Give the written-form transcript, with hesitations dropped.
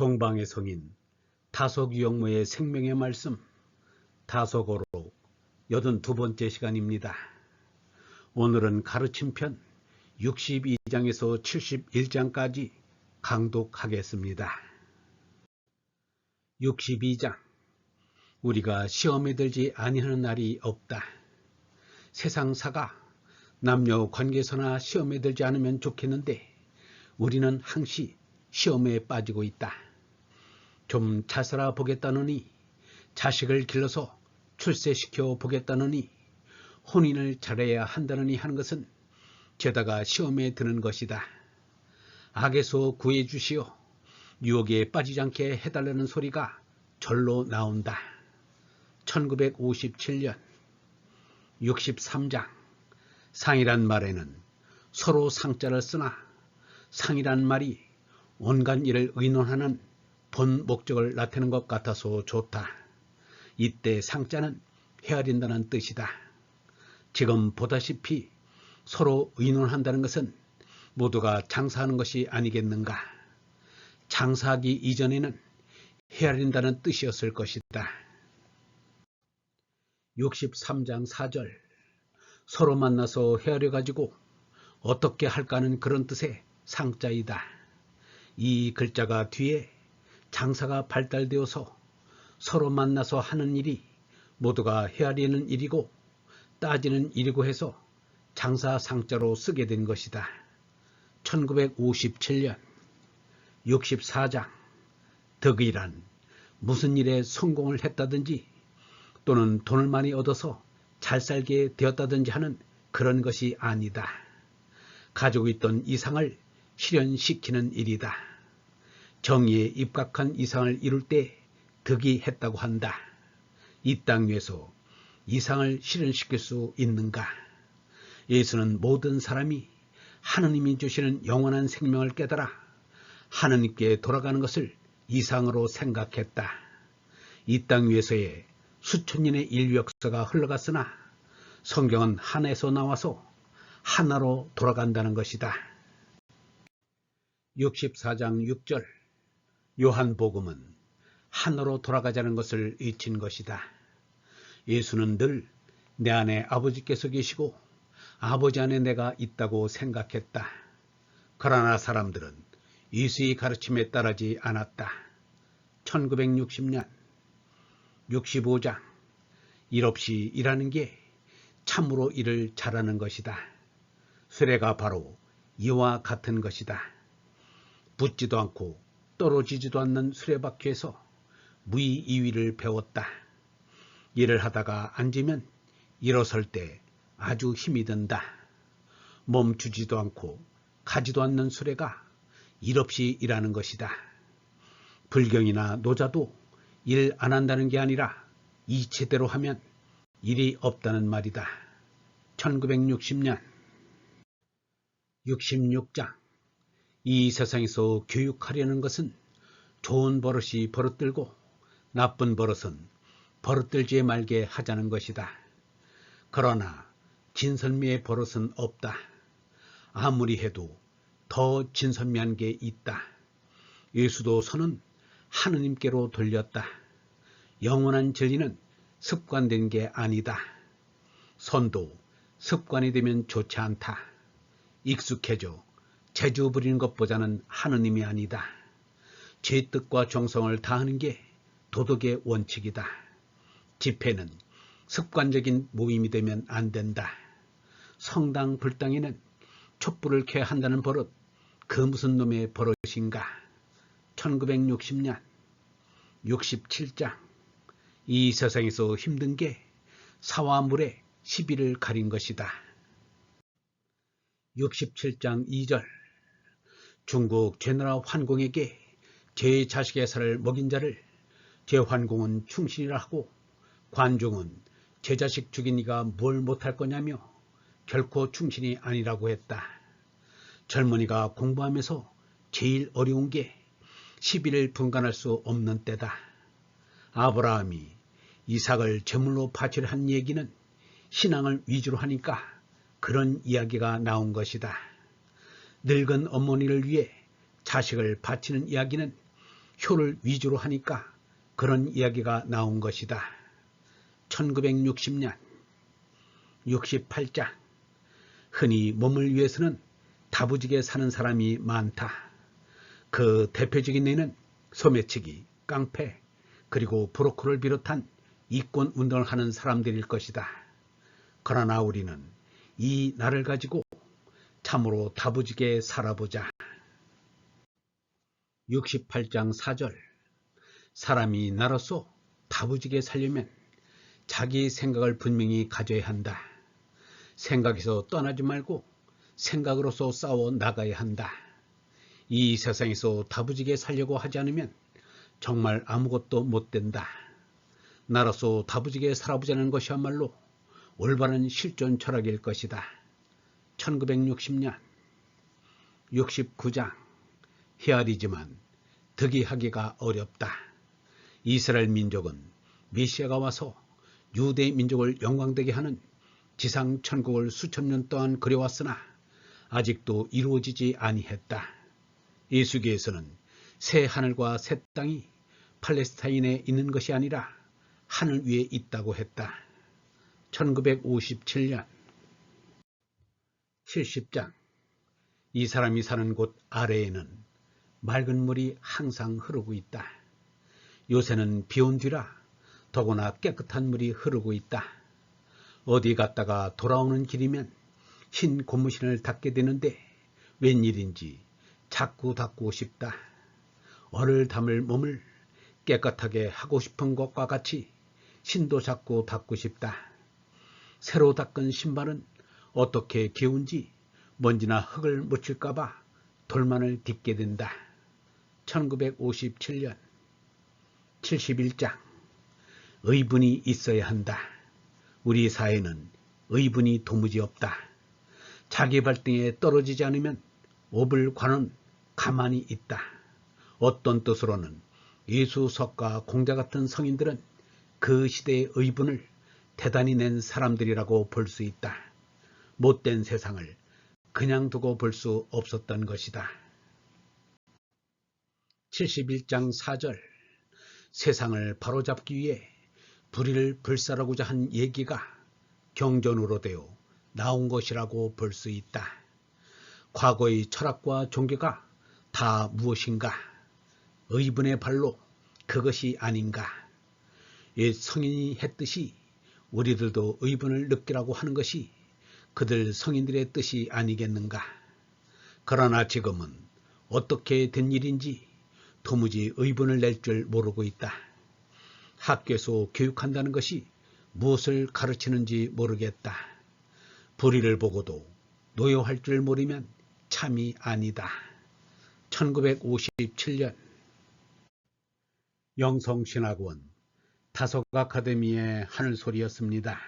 동방의 성인 다속유영모의 생명의 말씀 다속어록 82번째 시간입니다. 오늘은 가르침편 62장에서 71장까지 강독하겠습니다. 62장 우리가 시험에 들지 아니하는 날이 없다. 세상사가 남녀 관계에서나 시험에 들지 않으면 좋겠는데 우리는 항시 시험에 빠지고 있다. 좀 잘 살아 보겠다느니, 자식을 길러서 출세시켜 보겠다느니, 혼인을 잘해야 한다느니 하는 것은 죄다가 시험에 드는 것이다. 악에서 구해 주시어 유혹에 빠지지 않게 해달라는 소리가 절로 나온다. 1957년 63장 상이란 말에는 서로 상자를 쓰나 상이란 말이 온갖 일을 의논하는 본 목적을 나타내는 것 같아서 좋다. 이때 상자는 헤아린다는 뜻이다. 지금 보다시피 서로 의논한다는 것은 모두가 장사하는 것이 아니겠는가. 장사하기 이전에는 헤아린다는 뜻이었을 것이다. 63장 4절 서로 만나서 헤아려 가지고 어떻게 할까는 그런 뜻의 상자이다. 이 글자가 뒤에 장사가 발달되어서 서로 만나서 하는 일이 모두가 헤아리는 일이고 따지는 일이고 해서 장사 상자로 쓰게 된 것이다. 1957년 64장 덕이란 무슨 일에 성공을 했다든지 또는 돈을 많이 얻어서 잘 살게 되었다든지 하는 그런 것이 아니다. 가지고 있던 이상을 실현시키는 일이다. 정의에 입각한 이상을 이룰 때 덕이 했다고 한다. 이 땅 위에서 이상을 실현시킬 수 있는가? 예수는 모든 사람이 하느님이 주시는 영원한 생명을 깨달아 하느님께 돌아가는 것을 이상으로 생각했다. 이 땅 위에서의 수천 년의 인류 역사가 흘러갔으나 성경은 하나에서 나와서 하나로 돌아간다는 것이다. 64장 6절 요한복음은 하나로 돌아가자는 것을 외친 것이다. 예수는 늘 내 안에 아버지께서 계시고 아버지 안에 내가 있다고 생각했다. 그러나 사람들은 예수의 가르침에 따르지 않았다. 1960년 65장 일 없이 일하는 게 참으로 일을 잘하는 것이다. 수레가 바로 이와 같은 것이다. 붙지도 않고 떨어지지도 않는 수레바퀴에서 무의이위를 배웠다. 일을 하다가 앉으면 일어설 때 아주 힘이 든다. 멈추지도 않고 가지도 않는 수레가 일 없이 일하는 것이다. 불경이나 노자도 일 안 한다는 게 아니라 이체대로 하면 일이 없다는 말이다. 1960년 66장 이 세상에서 교육하려는 것은 좋은 버릇이 버릇들고 나쁜 버릇은 버릇들지 말게 하자는 것이다. 그러나 진선미의 버릇은 없다. 아무리 해도 더 진선미한 게 있다. 예수도 손은 하느님께로 돌렸다. 영원한 진리는 습관된 게 아니다. 손도 습관이 되면 좋지 않다. 익숙해져 재주 부리는 것보다는 하느님이 아니다. 제 뜻과 정성을 다하는 게 도덕의 원칙이다. 집회는 습관적인 모임이 되면 안 된다. 성당 불당에는 촛불을 켜야 한다는 버릇, 그 무슨 놈의 버릇인가. 1960년 67장 이 세상에서 힘든 게 사와 물에 시비를 가린 것이다. 67장 2절 중국 제나라 환공에게 제 자식의 살을 먹인 자를 제 환공은 충신이라 하고 관중은 제 자식 죽인 이가 뭘 못할 거냐며 결코 충신이 아니라고 했다. 젊은이가 공부하면서 제일 어려운 게 시비를 분간할 수 없는 때다. 아브라함이 이삭을 제물로 바치려 한 얘기는 신앙을 위주로 하니까 그런 이야기가 나온 것이다. 늙은 어머니를 위해 자식을 바치는 이야기는 효를 위주로 하니까 그런 이야기가 나온 것이다. 1960년 68장. 흔히 몸을 위해서는 다부지게 사는 사람이 많다. 그 대표적인 예는 소매치기, 깡패, 그리고 브로커를 비롯한 이권 운동을 하는 사람들일 것이다. 그러나 우리는 이 날을 가지고 참으로 다부지게 살아보자. 68장 4절. 사람이 나로서 다부지게 살려면 자기 생각을 분명히 가져야 한다. 생각에서 떠나지 말고 생각으로서 싸워 나가야 한다. 이 세상에서 다부지게 살려고 하지 않으면 정말 아무것도 못 된다. 나로서 다부지게 살아보자는 것이야말로 올바른 실존 철학일 것이다. 1960년 69장. 헤아리지만 득이하기가 어렵다. 이스라엘 민족은 메시아가 와서 유대 민족을 영광되게 하는 지상 천국을 수천 년 동안 그려왔으나 아직도 이루어지지 아니했다. 예수께서는 새 하늘과 새 땅이 팔레스타인에 있는 것이 아니라 하늘 위에 있다고 했다. 1957년 70장. 이 사람이 사는 곳 아래에는 맑은 물이 항상 흐르고 있다. 요새는 비온 뒤라 더구나 깨끗한 물이 흐르고 있다. 어디 갔다가 돌아오는 길이면 흰 고무신을 닦게 되는데 웬일인지 자꾸 닦고 싶다. 얼을 담을 몸을 깨끗하게 하고 싶은 것과 같이 신도 자꾸 닦고 싶다. 새로 닦은 신발은 어떻게 개운지 먼지나 흙을 묻힐까봐 돌만을 딛게 된다. 1957년 71장. 의분이 있어야 한다. 우리 사회는 의분이 도무지 없다. 자기 발등에 떨어지지 않으면 옵을 관은 가만히 있다. 어떤 뜻으로는 예수석과 공자 같은 성인들은 그 시대의 의분을 대단히 낸 사람들이라고 볼 수 있다. 못된 세상을 그냥 두고 볼 수 없었던 것이다. 71장 4절. 세상을 바로잡기 위해 불의를 불살하고자 한 얘기가 경전으로 되어 나온 것이라고 볼 수 있다. 과거의 철학과 종교가 다 무엇인가? 의분의 발로 그것이 아닌가? 옛 성인이 했듯이 우리들도 의분을 느끼라고 하는 것이 그들 성인들의 뜻이 아니겠는가? 그러나 지금은 어떻게 된 일인지 도무지 의분을 낼 줄 모르고 있다. 학교에서 교육한다는 것이 무엇을 가르치는지 모르겠다. 불의를 보고도 노여할 줄 모르면 참이 아니다. 1957년 영성신학원 다속 아카데미의 하늘소리였습니다.